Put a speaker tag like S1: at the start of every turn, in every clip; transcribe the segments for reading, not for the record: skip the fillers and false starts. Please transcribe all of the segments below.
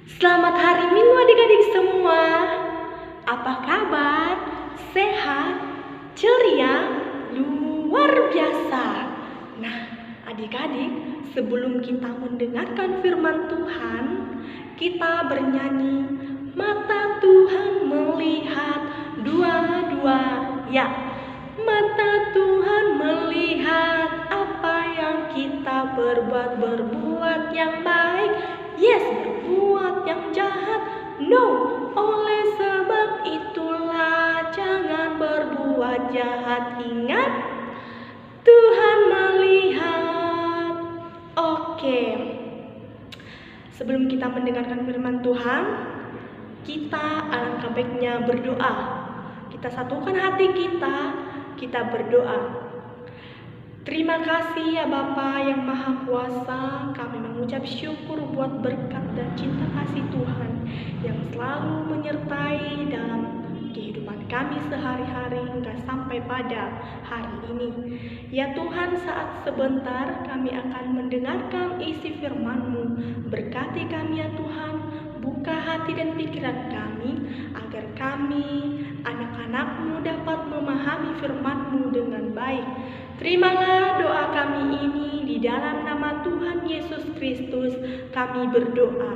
S1: Selamat hari Minggu adik-adik semua. Apa kabar? Sehat? Ceria? Luar biasa. Nah, adik-adik, sebelum kita mendengarkan firman Tuhan, kita bernyanyi Mata Tuhan melihat dua-dua. Ya, mata Tuhan melihat apa yang kita berbuat yang baik. Yes, berbuat yang jahat. No, oleh sebab itulah jangan berbuat jahat. Ingat, Tuhan melihat. Oke. Sebelum kita mendengarkan firman Tuhan, kita alangkah baiknya berdoa. Kita satukan hati kita berdoa. Terima kasih ya Bapa yang Maha Kuasa, kami mengucap syukur buat berkat dan cinta kasih Tuhan yang selalu menyertai dalam kehidupan kami sehari-hari hingga sampai pada hari ini. Ya Tuhan, saat sebentar kami akan mendengarkan isi firman-Mu. Berkati kami ya Tuhan, buka hati dan pikiran kami agar kami anak-anak-Mu dapat memahami firman-Mu dengan baik. Terimalah doa kami ini di dalam nama Tuhan Yesus Kristus kami berdoa.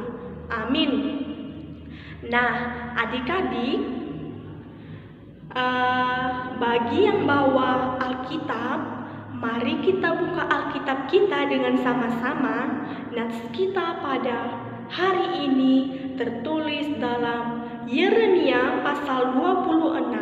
S1: Amin. Nah, adik-adik, bagi yang bawa Alkitab, mari kita buka Alkitab kita dengan sama-sama. Nats kita pada hari ini tertulis dalam Yeremia pasal 26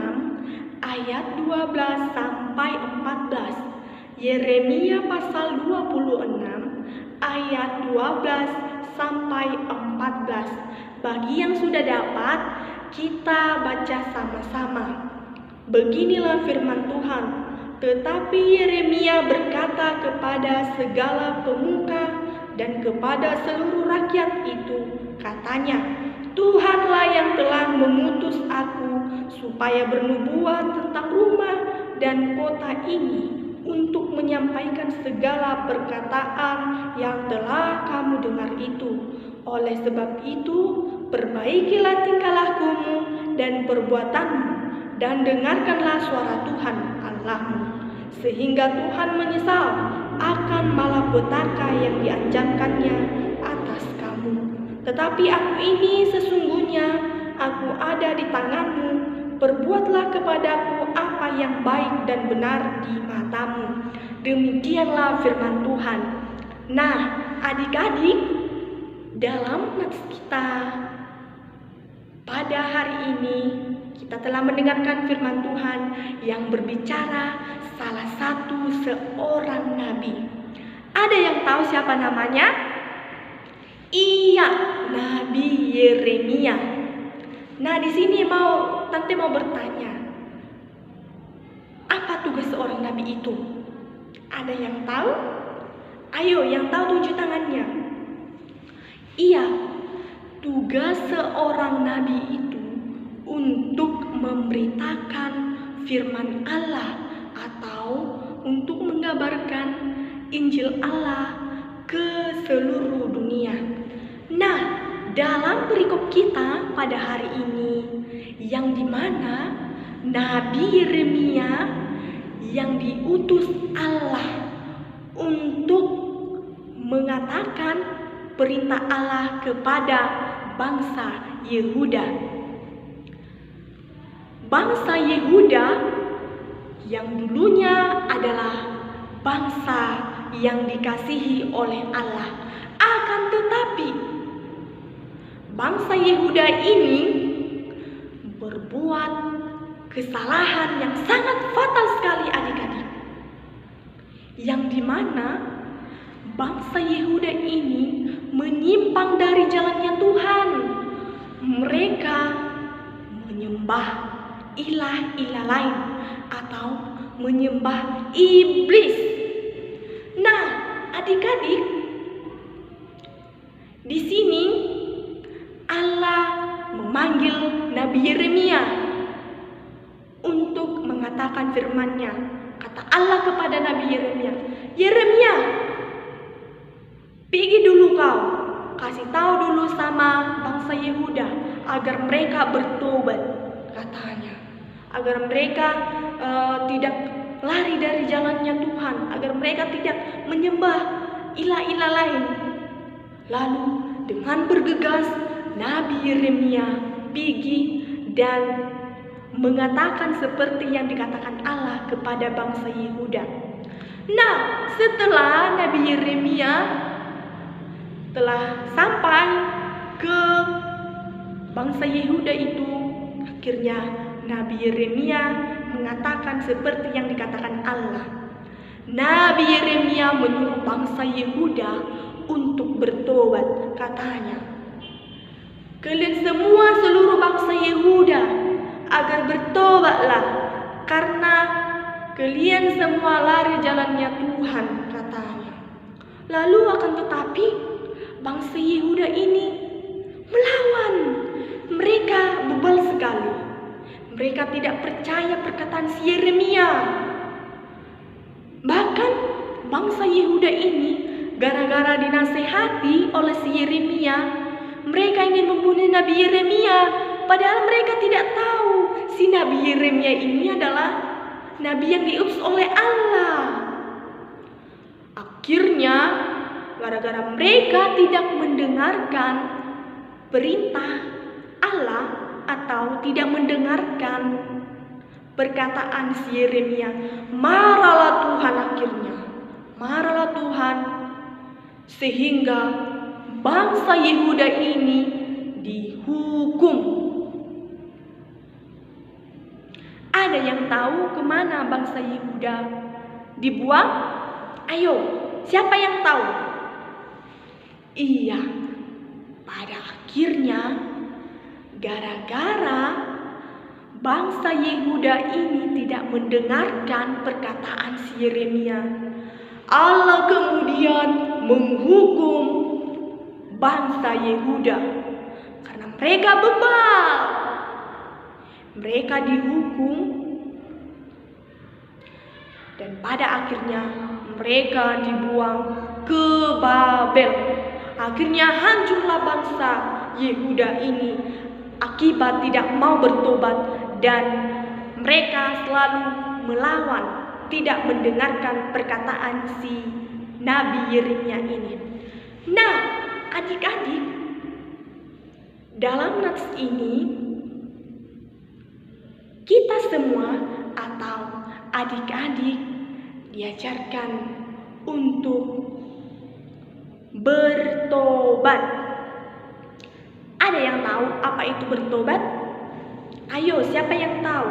S1: ayat 12 sampai 14. Yeremia pasal 26 ayat 12 sampai 14. Bagi yang sudah dapat, kita baca sama-sama. Beginilah firman Tuhan. Tetapi Yeremia berkata kepada segala pemuka dan kepada seluruh rakyat itu, katanya, Tuhanlah yang telah mengutus aku supaya bernubuat tentang rumah dan kota ini untuk menyampaikan segala perkataan yang telah kamu dengar itu. Oleh sebab itu, perbaikilah tingkah lakumu dan perbuatanmu, dan dengarkanlah suara Tuhan Allahmu, sehingga Tuhan menyesal akan malapetaka yang diancamkannya atas kamu. Tetapi aku ini sesungguhnya, aku ada di tanganmu. Perbuatlah kepadaku apa yang baik dan benar di matamu. Demikianlah firman Tuhan. Nah, adik-adik, dalam nats kita pada hari ini, kita telah mendengarkan firman Tuhan yang berbicara salah satu seorang nabi. Ada yang tahu siapa namanya? Iya, Nabi Yeremia. Nah, di sini Tante mau bertanya, apa tugas seorang nabi itu? Ada yang tahu? Ayo, yang tahu tunjuk tangannya. Iya, tugas seorang nabi itu untuk memberitakan firman Allah atau untuk mengabarkan Injil Allah ke seluruh dunia. Nah, dalam perikop kita pada hari ini, yang dimana Nabi Yeremia yang diutus Allah untuk mengatakan perintah Allah kepada bangsa Yehuda. Bangsa Yehuda yang dulunya adalah bangsa yang dikasihi oleh Allah. Akan tetapi, bangsa Yehuda ini berbuat kesalahan yang sangat fatal sekali adik-adik. Yang dimana bangsa Yehuda ini menyimpang dari jalannya Tuhan. Mereka menyembah ilah-ilah lain atau menyembah iblis. Nah, adik-adik, di sini Allah memanggil Nabi Yeremia untuk mengatakan firman-Nya. Kata Allah kepada Nabi Yeremia, Yeremia, pergi dulu kau kasih tahu dulu sama bangsa Yehuda agar mereka bertobat, katanya. Agar mereka tidak lari dari jalannya Tuhan, agar mereka tidak menyembah ilah-ilah lain. Lalu dengan bergegas Nabi Yeremia pergi dan mengatakan seperti yang dikatakan Allah kepada bangsa Yehuda. Nah, setelah Nabi Yeremia telah sampai ke bangsa Yehuda itu, akhirnya Nabi Yeremia mengatakan seperti yang dikatakan Allah. Nabi Yeremia menyuruh bangsa Yehuda untuk bertobat, katanya. Kalian semua seluruh bangsa Yehuda agar bertobatlah, karena kalian semua lari jalannya Tuhan, katanya. Lalu akan tetapi bangsa Yehuda ini melawan. Mereka bebal sekali. Mereka tidak percaya perkataan si Yeremia. Bahkan bangsa Yehuda ini gara-gara dinasehati oleh si Yeremia, mereka ingin membunuh Nabi Yeremia. Padahal mereka tidak tahu si Nabi Yeremia ini adalah nabi yang diutus oleh Allah. Akhirnya gara-gara mereka tidak mendengarkan perintah Allah atau tidak mendengarkan perkataan si Yeremia, marahlah Tuhan akhirnya. Marahlah Tuhan sehingga bangsa Yehuda ini dihukum. Ada yang tahu kemana bangsa Yehuda dibuang? Ayo, siapa yang tahu? Iya, pada akhirnya gara-gara bangsa Yehuda ini tidak mendengarkan perkataan si Yeremia, Allah kemudian menghukum bangsa Yehuda karena mereka bebal. Mereka dihukum dan pada akhirnya mereka dibuang ke Babel. Akhirnya hancurlah bangsa Yehuda ini akibat tidak mau bertobat dan mereka selalu melawan, tidak mendengarkan perkataan si Nabi Yeremia ini. Nah, adik-adik, dalam nats ini kita semua atau adik-adik diajarkan untuk bertobat. Ada yang tahu apa itu bertobat? Ayo, siapa yang tahu?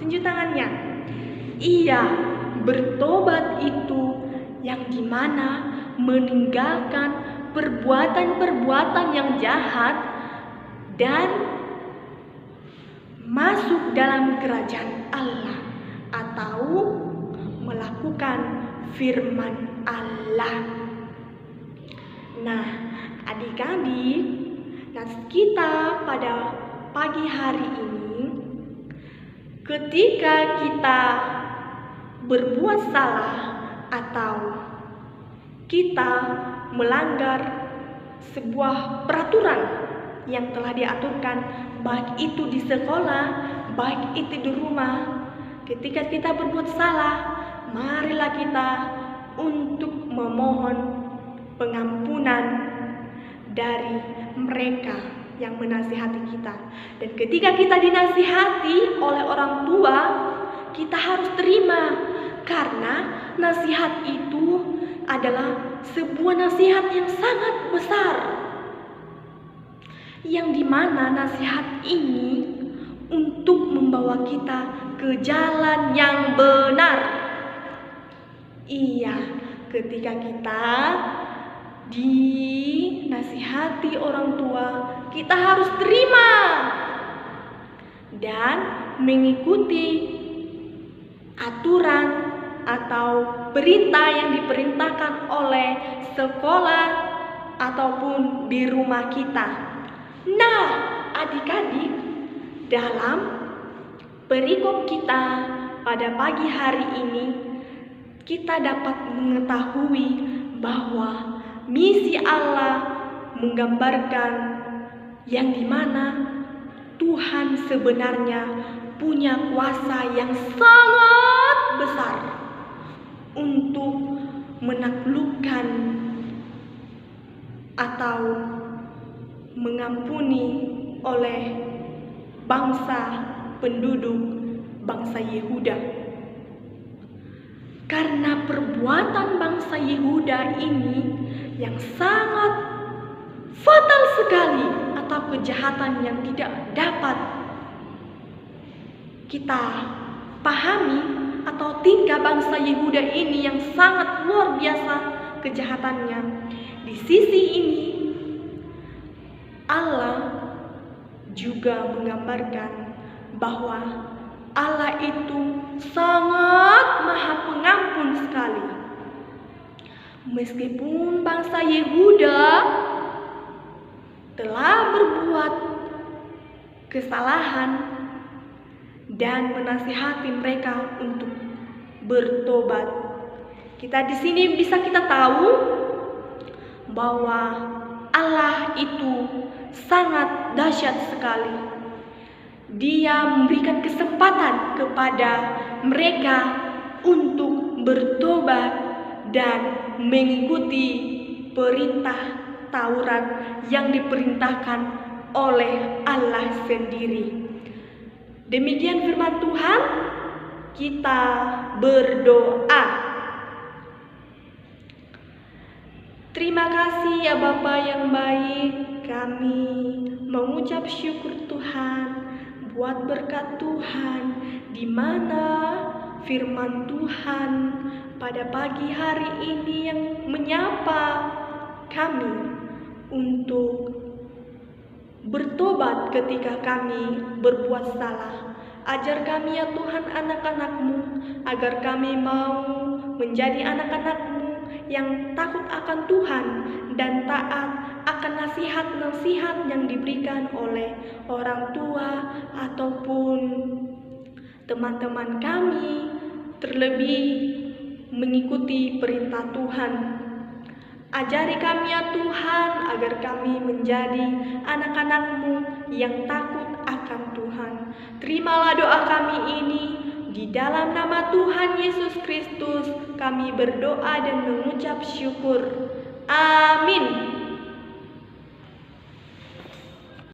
S1: Tunjuk tangannya. Iya, bertobat itu yang dimana meninggalkan perbuatan-perbuatan yang jahat dan masuk dalam kerajaan Allah atau melakukan firman Allah. Nah, adik-adik, nats kita pada pagi hari ini, ketika kita berbuat salah atau kita melanggar sebuah peraturan yang telah diaturkan, baik itu di sekolah, baik itu di rumah. Ketika kita berbuat salah, marilah kita untuk memohon pengampunan dari mereka yang menasihati kita. Dan ketika kita dinasihati oleh orang tua, kita harus terima, karena nasihat itu adalah sebuah nasihat yang sangat besar, yang dimana nasihat ini untuk membawa kita ke jalan yang benar. Iya, ketika kita dinasihati orang tua, kita harus terima dan mengikuti aturan atau perintah yang diperintahkan oleh sekolah ataupun di rumah kita. Nah, adik-adik, dalam perikop kita pada pagi hari ini, kita dapat mengetahui bahwa misi Allah menggambarkan yang dimana Tuhan sebenarnya punya kuasa yang sangat besar untuk menaklukkan atau mengampuni oleh bangsa penduduk bangsa Yehuda. Karena perbuatan bangsa Yehuda ini yang sangat fatal sekali atau kejahatan yang tidak dapat kita pahami, atau tingkah bangsa Yehuda ini yang sangat luar biasa kejahatannya. Di sisi ini Allah juga menggambarkan bahwa Allah itu sangat maha pengampun sekali. Meskipun bangsa Yehuda telah berbuat kesalahan dan menasihati mereka untuk bertobat, kita di sini bisa kita tahu bahwa Allah itu sangat dahsyat sekali. Dia memberikan kesempatan kepada mereka untuk bertobat dan mengikuti perintah Taurat yang diperintahkan oleh Allah sendiri. Demikian firman Tuhan, kita berdoa. Terima kasih ya Bapa yang baik, kami mengucap syukur Tuhan buat berkat Tuhan, di mana firman Tuhan pada pagi hari ini yang menyapa kami untuk bertobat ketika kami berbuat salah. Ajar kami ya Tuhan anak-anak-Mu, agar kami mau menjadi anak-anak-Mu yang takut akan Tuhan dan taat akan nasihat-nasihat yang diberikan oleh orang tua ataupun teman-teman kami, terlebih mengikuti perintah Tuhan. Ajari kami ya Tuhan, agar kami menjadi anak-anak-Mu yang takut akan Tuhan. Terimalah doa kami ini, di dalam nama Tuhan Yesus Kristus kami berdoa dan mengucap syukur. Amin.